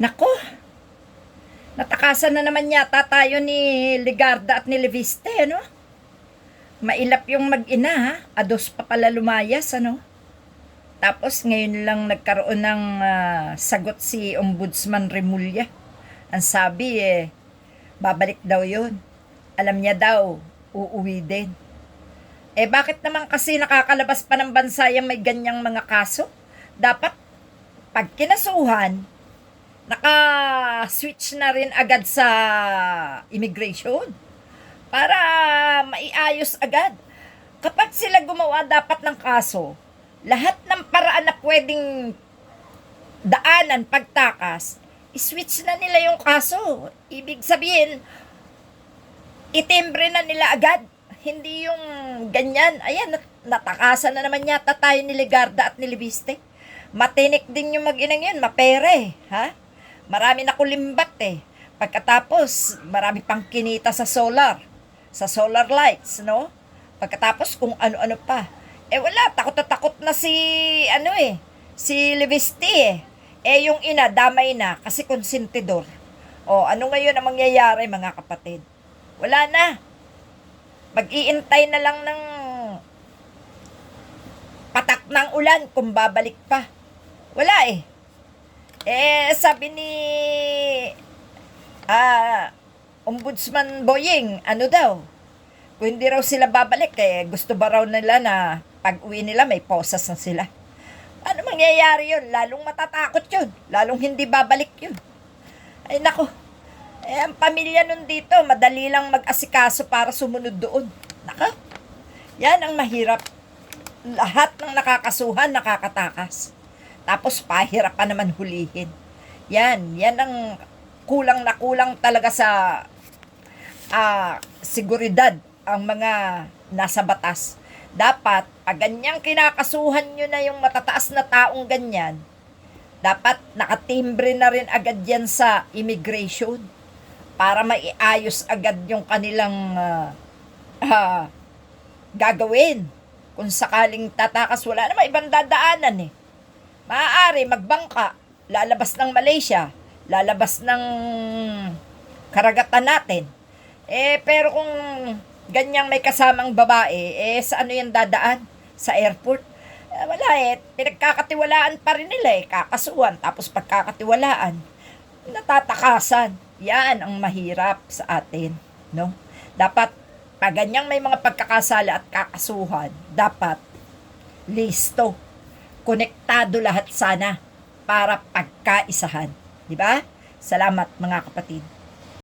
Nako, natakasan na naman yata tayo ni Ligarda at ni Leviste, ano? Mailap yung mag-ina, ha? Ados pa pala lumayas, ano? Tapos ngayon lang nagkaroon ng sagot si Ombudsman Remulla. Ang sabi babalik daw yun. Alam niya daw, uuwi din. Bakit naman kasi nakakalabas pa ng bansa yung may ganyang mga kaso? Dapat, pag kinasuhan, naka-switch na rin agad sa immigration para maiayos agad. Kapag sila gumawa dapat ng kaso, lahat ng paraan na pwedeng daanan pagtakas, iswitch na nila yung kaso. Ibig sabihin, itimbre na nila agad. Hindi yung ganyan. Ayan, natakasan na naman yata tayo ni Ligarda at ni Leviste. Matinik din yung mag-inang yun, mapere, ha? Marami na kulimbat Pagkatapos, marami pang kinita sa solar lights, no? Pagkatapos kung ano-ano pa. Wala, takot na takot na si Leviste. Yung ina, damay na kasi konsentidor. Ano ngayon ang mangyayari, mga kapatid? Wala na. Mag-iintay na lang ng patak ng ulan kung babalik pa. Wala sabi ni Ombudsman Boying, ano daw, kung hindi raw sila babalik, gusto ba raw nila na pag uwi nila may posas na sila. Ano mangyayari yun? Lalong matatakot yun. Lalong hindi babalik yun. Ay nako, ang pamilya nun dito, madali lang mag-asikaso para sumunod doon. Nako, yan ang mahirap. Lahat ng nakakasuhan, nakakatakas. Tapos pahirap pa naman hulihin. Yan ang kulang na kulang talaga sa seguridad ang mga nasa batas. Dapat, pag ganyang kinakasuhan nyo na yung matataas na taong ganyan, dapat nakatimbre na rin agad yan sa immigration para maiayos agad yung kanilang gagawin. Kung sakaling tatakas, wala naman ibang dadaanan Maaari magbangka, lalabas ng Malaysia, lalabas ng karagatan natin. Pero kung ganyang may kasamang babae, sa ano yan dadaan? Sa airport? Wala pinagkakatiwalaan pa rin nila kakasuhan, tapos pagkakatiwalaan, natatakasan. Yan ang mahirap sa atin, no? Dapat, pag ganyang may mga pagkakasala at kakasuhan, dapat listo. Konektado lahat sana para pagkaisahan. Di ba? Salamat mga kapatid.